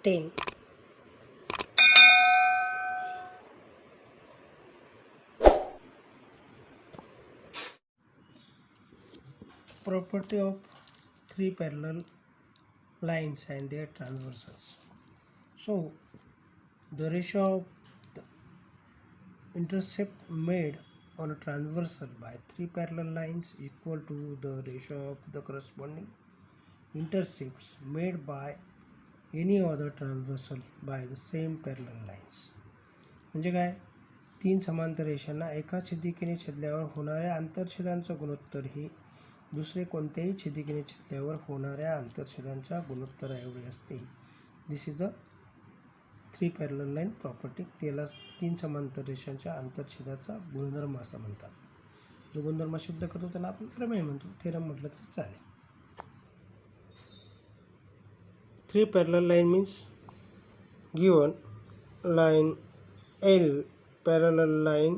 10. Property of three parallel lines and their transversals. So the ratio of the intercept made on a transversal by three parallel lines equal to the ratio of the corresponding intercepts made by any other transversal by the same parallel lines. म्हणजे काय, तीन समांतर रेषांना एका छेदिकेने छेदल्यावर होणाऱ्या आंतरछेदांचं गुणोत्तर ही दुसरे कोणत्याही छेदिकेने छेदल्यावर होणाऱ्या आंतरछेदांच्या गुणोत्तराएवढे असते. This is the three parallel line property. त्याला तीन समांतर रेषांच्या आंतरछेदाचा गुणधर्म असं म्हणतात. जो गुणधर्म सिद्ध करतो त्याला आपण प्रमेय म्हणतो, थेरम म्हटलं तरी चालेल. Three parallel line means given line L, parallel line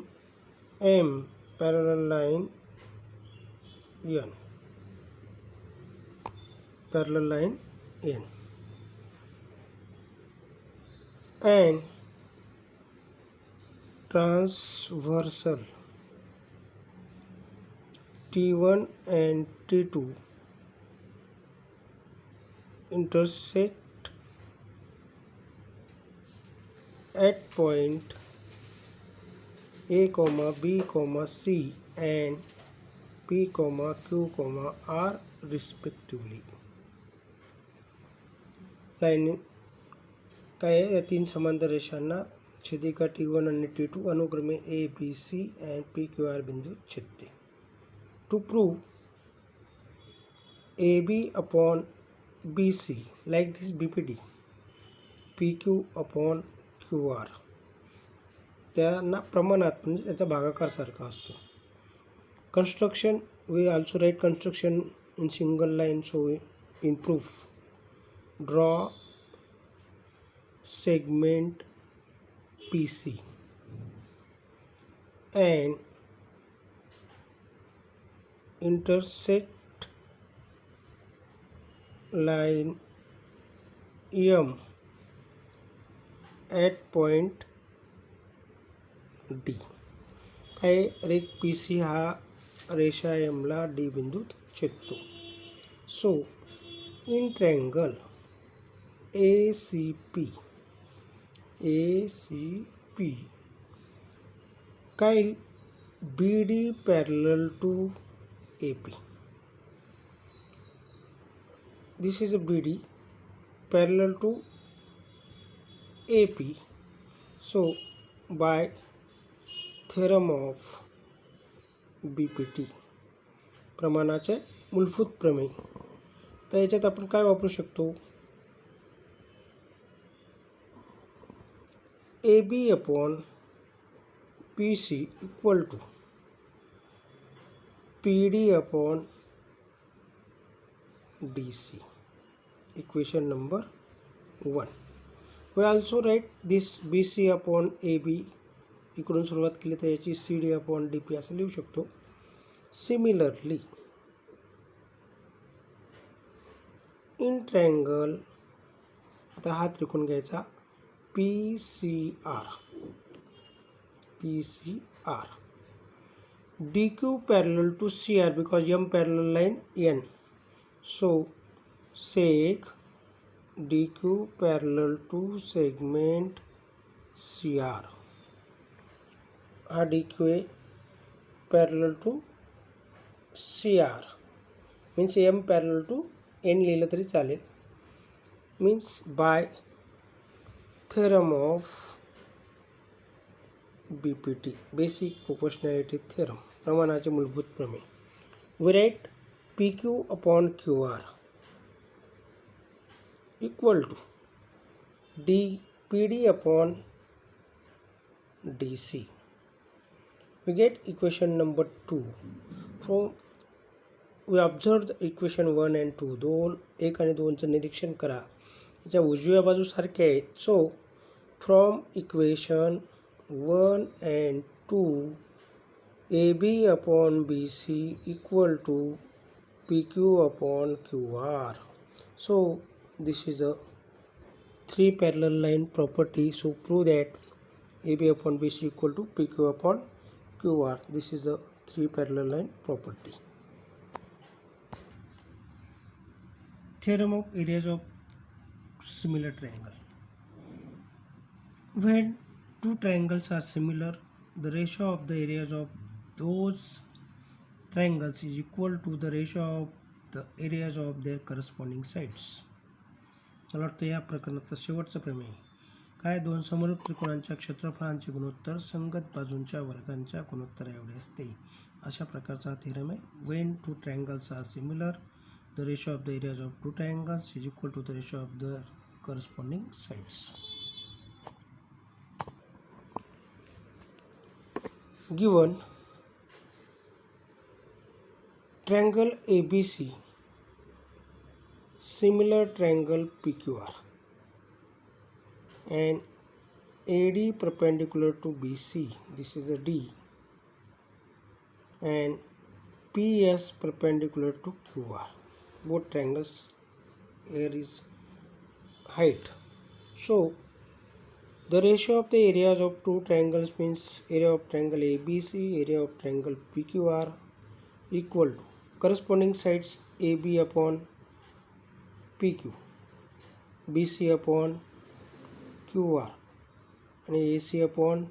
M, parallel line N, parallel line N, and transversal T1 and T2 intersect at point A, B, C and P, Q, R respectively. Line काय या तीन समांतर रेषांना छेदिका T1 आणि T2 अनुक्रमे A, B, C and P, Q, R बिंदू छेदते. To prove AB upon BC like this BPD, PQ upon QR त्यांना प्रमाणात म्हणजे त्याचा भागाकार सारखा असतो. Construction we also write construction in single line. So in proof draw segment PC and intersect line M at point D. काय रेख PC हा रेषा M ला D बिंदूत छेदतो. सो इन ट्रायंगल ACP काय BD parallel to AP. This is a BD parallel to AP. So by theorem of BPT प्रमाणाचे मूलभूत प्रमेय. तर याच्यात आपण काय वापरू शकतो, AB upon PC equal to PD upon DC. Equation number 1. We also write this BC upon AB. इकडून सुरुवात केली तर याची CD upon DP असं लिहू शकतो. Similarly in triangle, आता हा त्रिकोण घ्यायचा PCR DQ parallel to CR because M parallel line N. So sec DQ parallel to segment CR. DQ parallel to CR means M parallel to N लिहिलं तरी चालेल. means by theorem of BPT basic proportionality theorem प्रमाणाचे मूलभूत प्रमेय. we write PQ upon QR equal to PD upon DC. We get equation number 2. From we observe the equation 1 and 2. दोन एक आणि दोनचं निरीक्षण करा, याच्या उजव्या बाजू सारख्या आहेत. So from equation 1 and 2 AB upon BC equal to PQ upon QR. So this is a three parallel line property. So prove that AB upon BC equal to PQ upon QR. This is the three parallel line property. Theorem of areas of similar triangle. When two triangles are similar, the ratio of the areas of those triangles is equal to the ratio of the areas of their corresponding sides. मला वाटतं या प्रकरणातलं शेवटचं प्रमेय काय, दोन समरूप त्रिकोणांच्या क्षेत्रफळांचे गुणोत्तर संगत बाजूंच्या वर्गांच्या गुणोत्तरा एवढे असते. अशा प्रकारचा थेरम आहे. When two triangles are similar, the ratio of the areas of two triangles is equal to the ratio of the corresponding sides. Given triangle ABC, similar triangle PQR, and AD perpendicular to BC, this is a D, and PS perpendicular to QR. Both triangles, here is height. So the ratio of the areas of two triangles means area of triangle ABC, area of triangle PQR equal to corresponding sides AB upon PQ, BC upon QR, and AC upon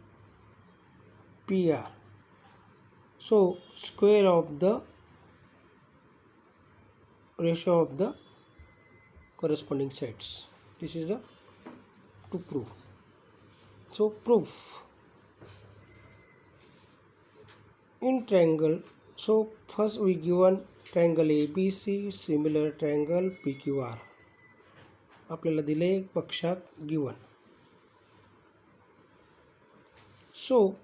PR. So square of the ratio of the corresponding sides. This is the to prove. So proof in triangle. So first we given triangle ABC, similar triangle PQR. आपल्याला दिले पक्षात given. So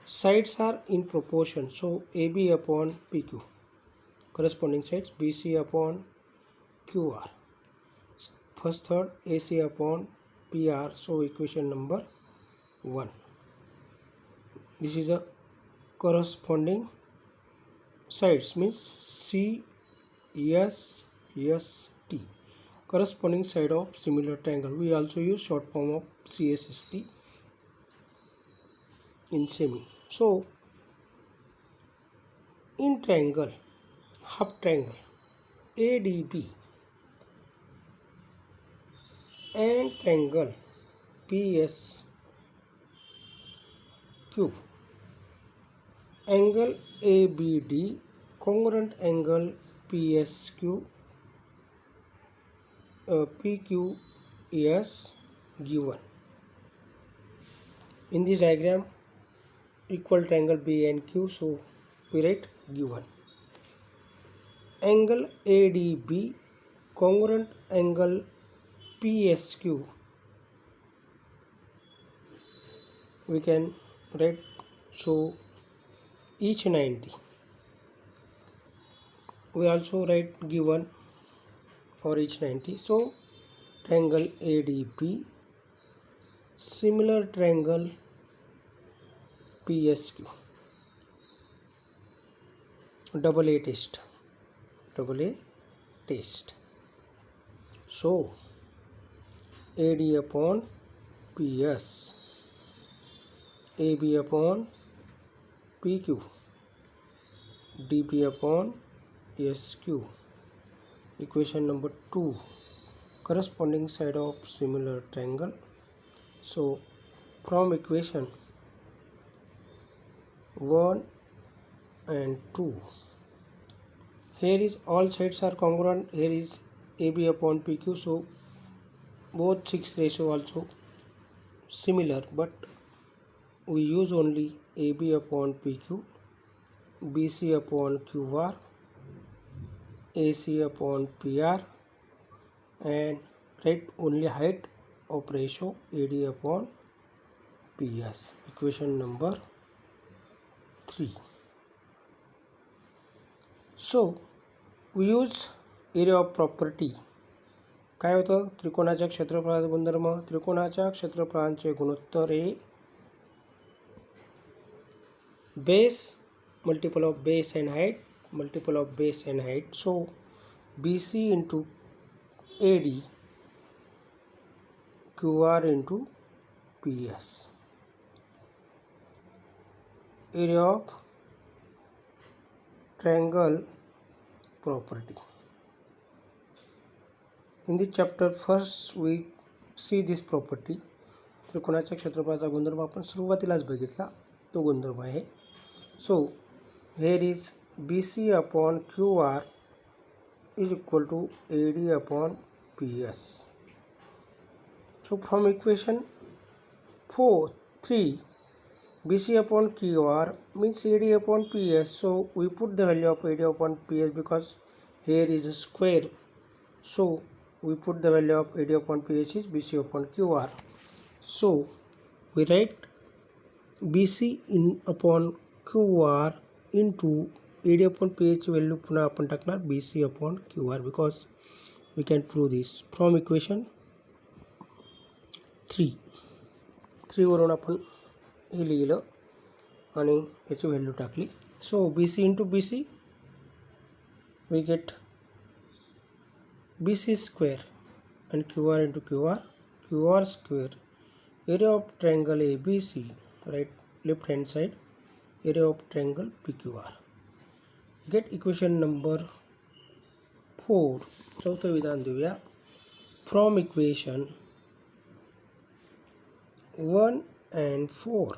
sides are in proportion. So AB upon PQ, corresponding sides BC upon QR, first third AC upon PR. So equation number 1. This is the corresponding sides means C S S T, corresponding side of similar triangle. We also use short form of CSST in semi. So in triangle, half triangle ADB and triangle PSQ, angle ABD congruent angle PSQ PQS given. In this diagram equal triangle B and Q, so we write given. Angle ADB congruent angle PSQ, we can write, so each 90. We also write given for each 90. So triangle ADB, similar triangle PSQ, double A test. So AD upon PS, AB upon PQ, DP upon SQ. Equation number 2, corresponding side of similar triangle. So from equation 1 and 2, here is all sides are congruent. Here is AB upon PQ, so both 6 ratio also similar, but we use only AB upon PQ, BC upon QR, AC upon PR, and write only height of ratio AD upon PS. Equation number 3. So we use area of property. काय होतं, त्रिकोणाच्या क्षेत्रफळाचा गुणधर्म, त्रिकोणाच्या क्षेत्रफळांचे गुणोत्तर हे base multiple of base and height, multiple of base and height. So BC into AD QR into PS. Area of triangle property. In this chapter first we see this property. त्रिकोणाच्या क्षेत्रफळाचा गुणधर्म आपण सुरुवातीलाच बघितला, तो गुणधर्म आहे. सो here is BC upon QR is equal to AD upon PS. So from equation 3 BC upon QR means AD upon PS. So we put the value of AD upon PS because here is a square. So we put the value of AD upon PS is BC upon QR. So we write BC in upon QR into AD upon PS value पुन्हा आपण टाकणार BC upon QR because we can prove this from equation 3 वरून आपण हे लिहिलं आणि याची value टाकली. सो BC into BC we get BC square and QR into QR square. Area of triangle ABC, right left hand side, area of triangle PQR. Get equation number 4. चौथं विधान देऊया. From equation 1 and 4.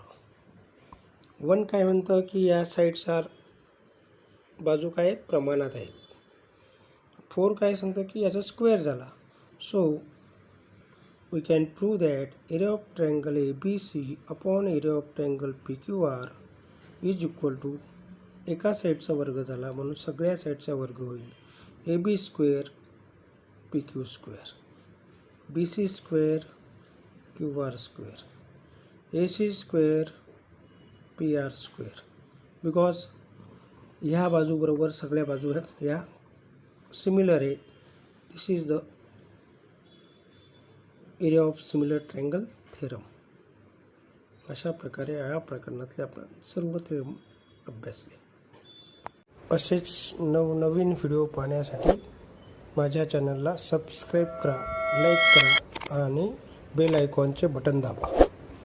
1 काय म्हणतं की या साईडचा बाजू काय प्रमाणात आहेत. 4 काय सांगतं की याचा स्क्वेअर झाला. सो we can prove that area of triangle ABC upon area of triangle PQR is equal to एका साईडचा वर्ग झाला म्हणून सगळ्या साईडचा वर्ग होईल. AB square PQ square, BC square QR square, AC square PR square. Because ह्या बाजूबरोबर सगळ्या बाजू ह्या सिमिलर आहेत. This is the area of similar triangle theorem. अशा प्रकारे या प्रकरणातले आपण सर्व थेरम अभ्यासले. असेच नवनवीन व्हिडिओ पाहण्यासाठी माझ्या चॅनलला सबस्क्राईब करा, लाईक करा आणि बेल आयकॉनचे बटन दाबा.